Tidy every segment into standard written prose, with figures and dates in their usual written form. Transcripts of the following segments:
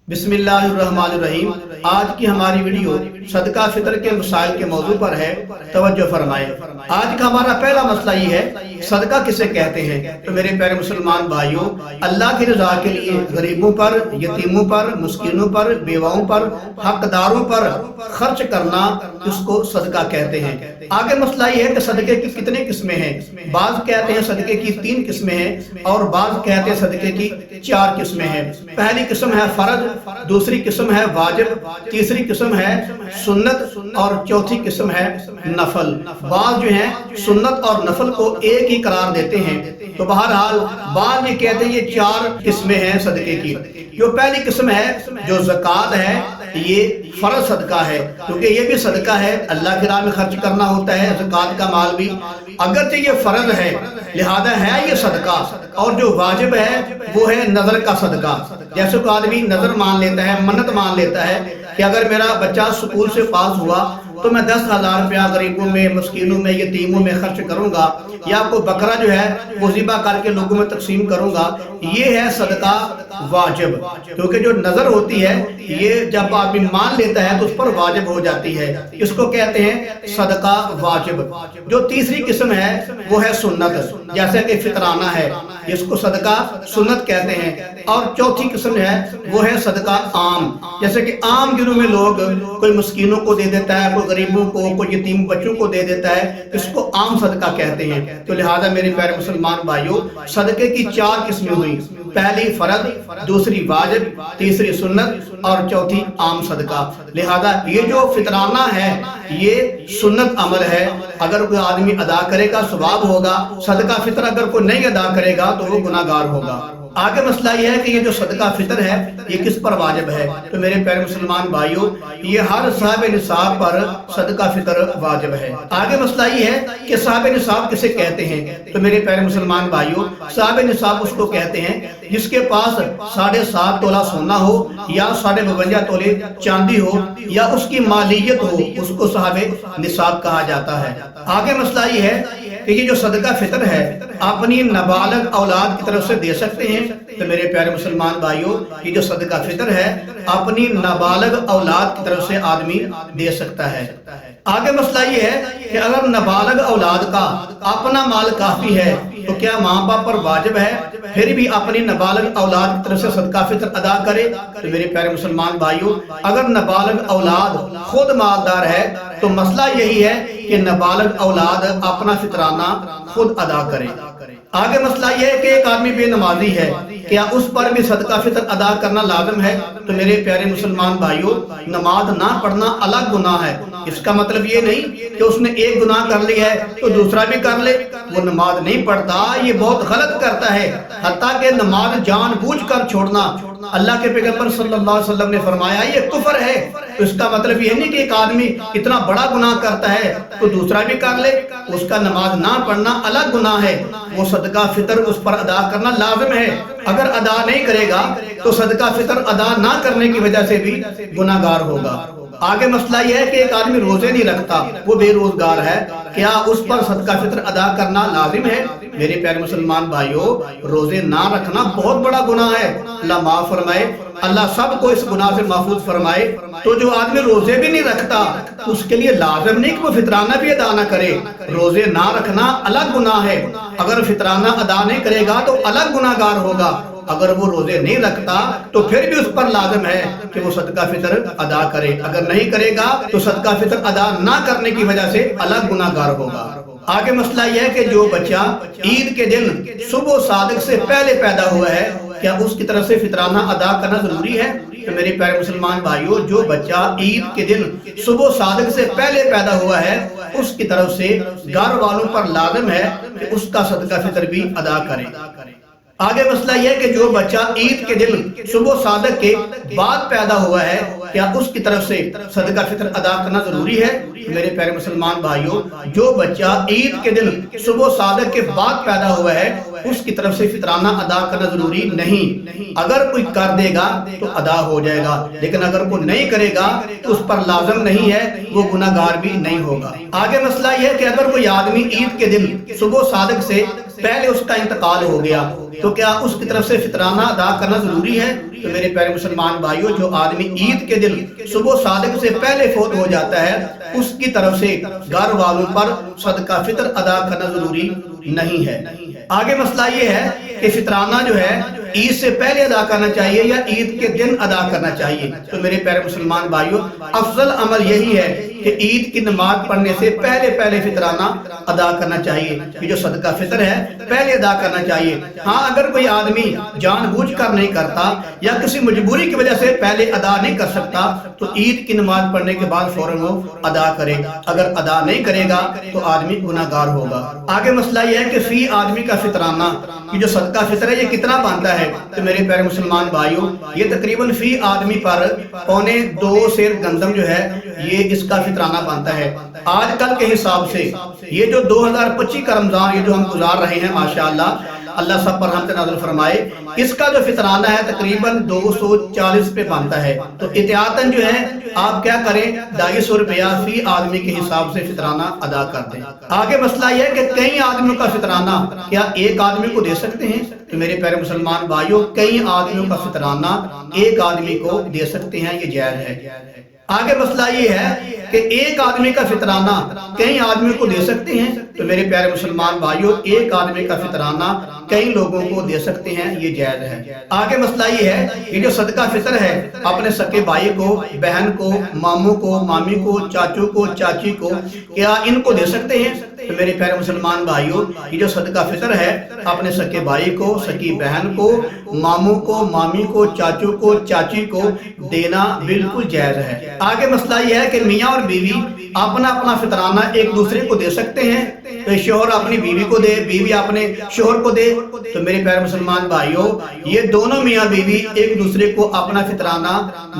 بسم اللہ الرحمن الرحیم۔ آج کی ہماری ویڈیو صدقہ فطر کے مسائل کے موضوع پر ہے، توجہ فرمائیں۔ آج کا ہمارا پہلا مسئلہ یہ ہے صدقہ کسے کہتے ہیں؟ تو میرے پیارے مسلمان بھائیوں، اللہ کی رضا کے لیے غریبوں پر، یتیموں پر، مسکینوں پر، بیواؤں پر، حقداروں پر خرچ کرنا، اس کو صدقہ کہتے ہیں۔ آگے مسئلہ یہ ہے کہ صدقے کی کتنے قسمیں ہیں؟ بعض کہتے ہیں صدقے کی 3 قسمیں ہیں اور بعض کہتے ہیں صدقے کی 4 قسمیں ہیں۔ پہلی قسم ہے فرض، دوسری قسم ہے واجب، تیسری قسم ہے سنت اور چوتھی قسم ہے نفل۔ بعض جو ہیں سنت اور نفل کو ایک ہی قرار دیتے ہیں، تو بہرحال بعض یہ کہتے ہیں یہ 4 قسمیں ہیں صدقے کی۔ جو پہلی قسم ہے جو زکوٰۃ ہے، یہ فرض صدقہ ہے، کیونکہ یہ بھی صدقہ ہے، اللہ کی راہ میں خرچ کرنا ہوتا ہے زکوٰۃ کا مال بھی، اگرچہ یہ فرض ہے لہذا ہے یہ صدقہ۔ اور جو واجب ہے وہ ہے نظر کا صدقہ۔ جیسے کوئی آدمی نظر مان لیتا ہے، منت مان لیتا ہے کہ اگر میرا بچہ سکول سے پاس ہوا تو میں 10,000 روپیہ غریبوں میں، مسکینوں میں، یتیموں میں خرچ کروں گا، یا کوئی بکرا جو ہے وہ ذبح کر کے لوگوں میں تقسیم کروں گا، یہ ہے صدقہ واجب۔ کیونکہ جو نظر ہوتی ہے یہ جب آدمی مان لیتا ہے تو اس پر واجب ہو جاتی ہے، اس کو کہتے ہیں صدقہ واجب۔ جو تیسری قسم ہے وہ ہے سنت، جیسے کہ فطرانہ ہے، اس کو صدقہ سنت کہتے ہیں۔ اور چوتھی قسم ہے وہ ہے صدقہ عام، جیسے کہ عام دنوں میں لوگ کوئی مسکینوں کو دے دیتا ہے، کوئی غریبوں کو، کوئی یتیم بچوں کو دے دیتا ہے، اس کو عام صدقہ کہتے ہیں۔ تو لہذا میرے پیارے مسلمان بھائیوں، صدقے کی 4 قسمیں ہوئی، پہلی فرض، دوسری واجب، تیسری سنت اور چوتھی عام صدقہ۔ لہذا یہ جو فطرانہ ہے یہ سنت عمل ہے، اگر کوئی آدمی ادا کرے گا ثواب ہوگا، صدقہ فطر اگر کوئی نہیں ادا کرے گا تو وہ گناہ گار ہوگا۔ آگے مسئلہ یہ ہے کہ یہ جو صدقہ فطر ہے یہ کس پر واجب ہے؟ تو میرے پیارے مسلمان بھائیوں، یہ ہر صاحب نصاب پر صدقہ فطر واجب ہے۔ آگے مسئلہ یہ ہے کہ صاحب نصاب کسے کہتے ہیں؟ تو میرے پیارے مسلمان بھائیوں، صاحب نصاب اس کو کہتے ہیں جس کے پاس 7.5 تولہ سونا ہو یا 52 تولے چاندی ہو یا اس کی مالیت ہو، اس کو صاحب نصاب کہا جاتا ہے۔ آگے مسئلہ یہ ہے کہ یہ جو صدقہ فطر ہے اپنی نابالغ اولاد کی طرف سے دے سکتے ہیں؟ تو میرے پیارے مسلمان بھائیوں، یہ جو صدقہ فطر ہے اپنی نابالغ اولاد کی طرف سے آدمی دے سکتا ہے۔ آگے مسئلہ یہ ہے کہ اگر نابالغ اولاد کا اپنا مال کافی ہے تو کیا ماں باپ پر واجب ہے پھر بھی اپنی نابالغ اولاد کی طرف سے صدقہ فطر ادا کرے؟ تو میرے پیارے مسلمان بھائیوں، اگر نابالغ اولاد خود مالدار ہے تو مسئلہ یہی ہے کہ نابالغ اولاد اپنا فطرانہ خود ادا کرے۔ آگے مسئلہ یہ ہے کہ ایک آدمی بے نمازی ہے، کیا اس پر بھی صدقہ فطر ادا کرنا لازم ہے؟ تو میرے پیارے مسلمان بھائیوں، نماز نہ پڑھنا الگ گناہ ہے، اس کا مطلب یہ نہیں کہ اس نے ایک گناہ کر لیا ہے تو دوسرا بھی کر لے۔ وہ نماز نہیں پڑھتا، یہ بہت غلط کرتا ہے، حتیٰ کہ نماز جان بوجھ کر چھوڑنا، اللہ کے پیغمبر صلی اللہ علیہ وسلم نے فرمایا یہ کفر ہے۔ اس کا مطلب یہ نہیں کہ ایک آدمی اتنا بڑا گناہ کرتا ہے تو دوسرا بھی کر لے، اس کا نماز نہ پڑھنا الگ گناہ ہے، وہ صدقہ فطر اس پر ادا کرنا لازم ہے۔ اگر ادا نہیں کرے گا تو صدقہ فطر ادا نہ کرنے کی وجہ سے بھی گناہ گار ہوگا۔ آگے مسئلہ یہ ہے کہ ایک آدمی روزے نہیں رکھتا، وہ بے روزگار ہے، کیا اس پر صدقہ فطر ادا کرنا لازم ہے؟ میرے پیارے مسلمان بھائیوں، روزے نہ رکھنا بہت بڑا گناہ ہے، اللہ معاف فرمائے، اللہ سب کو اس گناہ سے محفوظ فرمائے۔ تو جو آدمی روزے بھی نہیں رکھتا اس کے لیے لازم نہیں کہ وہ فطرانہ بھی ادا نہ کرے۔ روزے نہ رکھنا الگ گناہ ہے، اگر فطرانہ ادا نہیں کرے گا تو الگ گناہ گار ہوگا۔ اگر وہ روزے نہیں رکھتا تو پھر بھی اس پر لازم ہے کہ وہ صدقہ فطر ادا کرے، اگر نہیں کرے گا تو صدقہ فطر ادا نہ کرنے کی وجہ سے الگ گناہ گار ہوگا۔ آگے مسئلہ یہ ہے کہ جو بچہ عید کے دن صبح صادق سے پہلے پیدا ہوا ہے کیا اس کی طرف سے فطرانہ ادا کرنا ضروری ہے؟ تو میرے پیارے مسلمان بھائیوں، جو بچہ عید کے دن صبح صادق سے پہلے پیدا ہوا ہے اس کی طرف سے گھر والوں پر لازم ہے کہ اس کا صدقہ فطر بھی ادا کرے۔ آگے مسئلہ یہ ہے کہ جو بچہ عید کے دن صبح صادق کے بعد پیدا ہوا ہے کیا اس کی طرف سے صدقہ فطر ادا کرنا ضروری ہے؟ میرے پیارے مسلمان بھائیوں، جو بچہ عید کے دن صبح صادق کے بعد پیدا ہوا ہے اس کی طرف سے فطرانہ ادا کرنا ضروری نہیں، اگر کوئی کر دے گا تو ادا ہو جائے گا، لیکن اگر کوئی نہیں کرے گا تو اس پر لازم نہیں ہے، وہ گناہ گار بھی نہیں ہوگا۔ آگے مسئلہ یہ ہے کہ اگر کوئی آدمی عید کے دن صبح صادق سے پہلے اس کا انتقال ہو گیا تو کیا اس کی طرف سے فطرانہ ادا کرنا ضروری ہے؟ تو میرے پیارے مسلمان بھائیوں، جو آدمی عید کے دن صبح صادق سے پہلے فوت ہو جاتا ہے اس کی طرف سے گھر والوں پر صدقہ فطر ادا کرنا ضروری نہیں ہے۔ آگے مسئلہ یہ ہے کہ فطرانہ جو ہے عید سے پہلے ادا کرنا چاہیے یا عید کے دن ادا کرنا چاہیے؟ تو میرے پیارے مسلمان بھائیوں، افضل عمل یہی ہے کہ عید کی نماز پڑھنے سے پہلے فطرانہ ادا کرنا چاہیے، کہ جو صدقہ فطر ہے پہلے ادا کرنا چاہیے۔ ہاں اگر کوئی آدمی جان بوجھ کر نہیں کرتا یا کسی مجبوری کی وجہ سے پہلے ادا نہیں کر سکتا تو عید کی نماز پڑھنے کے بعد فوراً وہ ادا کرے، اگر ادا نہیں کرے گا تو آدمی گناہگار ہوگا۔ آگے مسئلہ یہ ہے کہ فی آدمی کا فطرانہ، کہ جو صدقہ فطر ہے یہ کتنا بنتا ہے؟ تو میرے پیارے مسلمان بھائیوں، یہ تقریباً فی آدمی پر 1.25 سیر گندم جو ہے یہ اس کا فطرانہ بنتا ہے۔ آج کل کے حساب سے یہ جو 2025 کا رمضان یہ جو ہم گزار رہے ہیں، ماشاءاللہ اللہ سب پر رحمت نازل فرمائے، اس کا جو فطرانہ ہے تقریباً 240 پہ بنتا ہے۔ تو احتیاطاً جو ہے آپ کیا کریں، 250 روپیہ فی آدمی کے حساب سے فطرانہ ادا کر دیں۔ آگے مسئلہ یہ ہے کہ کئی آدمیوں کا فطرانہ کیا ایک آدمی کو دے سکتے ہیں؟ تو میرے پیارے مسلمان بھائیوں، کئی آدمیوں کا فطرانہ ایک آدمی کو دے سکتے ہیں، یہ جائز ہے۔ آگے مسئلہ یہ ہے کہ ایک آدمی کا فطرانہ کئی آدمیوں کو دے سکتے ہیں؟ تو میرے پیارے مسلمان بھائیوں، ایک آدمی کا فطرانہ کئی لوگوں کو دے سکتے ہیں، یہ جائز ہے۔ آگے مسئلہ یہ ہے کہ جو صدقہ فطر ہے اپنے سکے بھائی کو، بہن کو، ماموں کو، مامی کو، چاچو کو، چاچی کو، کیا ان کو دے سکتے ہیں؟ تو میرے پیارے مسلمان بھائیوں، یہ جو صدقہ فطر ہے اپنے سکے بھائی کو، سکی بہن کو، ماموں کو، مامی کو، چاچو کو، چاچی کو دینا بالکل جائز ہے۔ آگے مسئلہ یہ ہے کہ میاں اور بیوی اپنا فطرانہ ایک دوسرے کو دے سکتے ہیں، تو شوہر اپنی بیوی کو دے، بیوی اپنے شوہر کو دے۔ تو میرے پیارے مسلمان بھائیوں، یہ دونوں میاں بیوی ایک دوسرے کو اپنا فطرانہ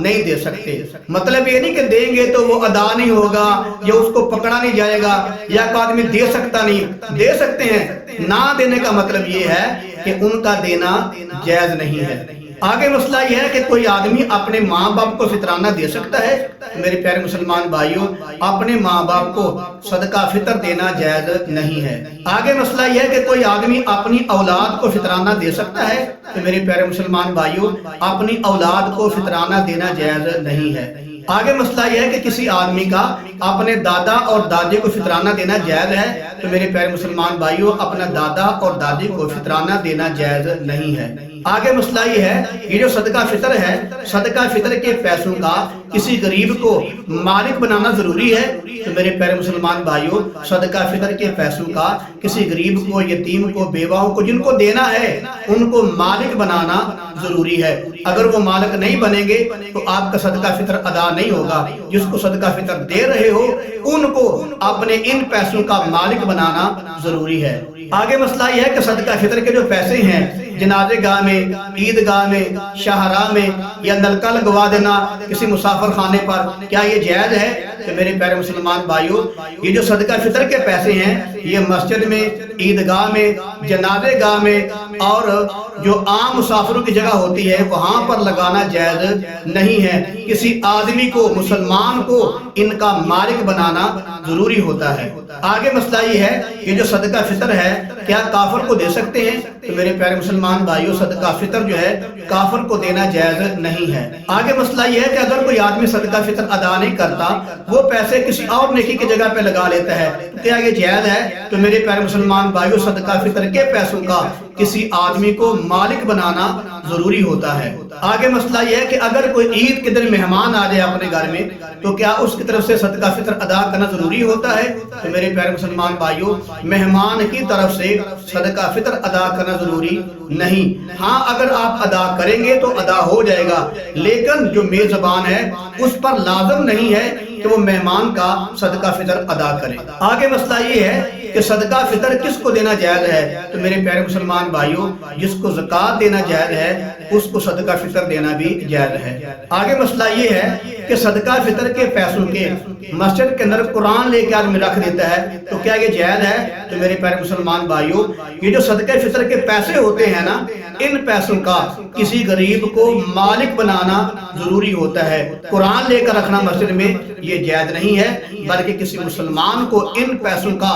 نہیں دے سکتے۔ مطلب یہ نہیں کہ دیں گے تو وہ ادا نہیں ہوگا یا اس کو پکڑا نہیں جائے گا یا کوئی آدمی دے سکتا نہیں، دے سکتے ہیں۔ نہ دینے کا مطلب یہ ہے کہ ان کا دینا جائز نہیں ہے۔ آگے مسئلہ یہ ہے کہ کوئی آدمی اپنے ماں باپ کو فطرانہ دے سکتا ہے؟ میرے پیارے مسلمان بھائیوں، اپنے ماں باپ کو صدقہ فطر دینا جائز نہیں ہے۔ آگے مسئلہ یہ ہے کہ کوئی آدمی اپنی اولاد کو فطرانہ دے سکتا ہے؟ تو میرے پیارے مسلمان بھائیوں، اپنی اولاد کو فطرانہ دینا جائز نہیں ہے۔ آگے مسئلہ یہ ہے کہ کسی آدمی کا اپنے دادا اور دادی کو فطرانہ دینا جائز ہے؟ تو میرے پیارے مسلمان بھائیوں، اپنا دادا اور دادی کو فطرانہ دینا جائز نہیں ہے۔ آگے مسئلہ یہ ہے یہ جو صدقہ فطر ہے، صدقہ فطر کے پیسوں کا کسی غریب کو مالک بنانا ضروری ہے؟ تو میرے پیارے مسلمان بھائیوں، صدقہ فطر کے پیسوں کا کسی غریب کو، یتیم کو، بیواؤں کو جن کو دینا ہے ان کو مالک بنانا ضروری ہے۔ اگر وہ مالک نہیں بنیں گے تو آپ کا صدقہ فطر ادا نہیں ہوگا۔ جس کو صدقہ فطر دے رہے ہو ان کو اپنے ان پیسوں کا مالک بنانا ضروری ہے۔ آگے مسئلہ یہ ہے کہ صدقہ فطر کے جو پیسے ہیں جنازے گاہ میں، عید گاہ میں، شاہراہ میں یا نلکا لگوا دینا کسی مسافر خانے پر، کیا یہ جائز ہے؟ کہ میرے پیارے مسلمان بھائیوں، یہ جو صدقہ فطر کے پیسے ہیں یہ مسجد میں، عیدگاہ میں، جنازے گاہ میں اور جو عام مسافروں کی جگہ ہوتی ہے وہاں پر لگانا جائز نہیں ہے۔ کسی آدمی کو، مسلمان کو ان کا مالک بنانا ضروری ہوتا ہے۔ آگے مسئلہ یہ ہے کہ جو صدقہ فطر ہے کیا کافر کو دے سکتے ہیں؟ تو میرے پیارے مسلمان بھائیوں، صدقہ فطر جو ہے کافر کو دینا جائز نہیں ہے۔ آگے مسئلہ یہ ہے کہ اگر کوئی آدمی صدقہ فطر ادا نہیں کرتا، وہ پیسے کسی اور نیکی کی جگہ پہ لگا لیتا ہے، تو کیا یہ جائز ہے؟ تو میرے پیارے مسلمان بھائیوں، صدقہ فطر کے پیسوں کا کسی آدمی کو مالک بنانا ضروری ہوتا ہے۔ آگے مسئلہ یہ ہے کہ اگر کوئی عید کے دن مہمان آ جائے اپنے گھر میں تو کیا اس کی طرف سے صدقہ فطر ادا کرنا ضروری ہوتا ہے؟ تو میرے پیارے مسلمان بھائیوں، مہمان کی طرف سے صدقہ فطر ادا کرنا ضروری نہیں۔ ہاں اگر آپ ادا کریں گے تو ادا ہو جائے گا، لیکن جو میزبان ہے اس پر لازم نہیں ہے کہ وہ مہمان کا صدقہ فطر ادا کرے۔ آگے مسئلہ یہ ہے کہ صدقہ فطر کس کو دینا جائز ہے؟ تو میرے پیارے مسلمان بھائیوں، جس کو زکوٰۃ دینا جائز ہے اس کو صدقہ فطر دینا بھی جائز ہے۔ آگے مسئلہ یہ ہے کہ صدقہ فطر کے پیسوں کے مسجد کے اندر قرآن لے کے آدمی رکھ دیتا ہے، تو کیا یہ جائز ہے؟ تو میرے پیارے مسلمان بھائیوں، یہ جو صدقہ فطر کے پیسے ہوتے ہیں نا، ان پیسوں کا کسی غریب کو مالک بنانا ضروری ہوتا ہے۔ قرآن لے کر رکھنا مسجد میں یہ جائز نہیں ہے، بلکہ کسی مسلمان کو ان پیسوں کا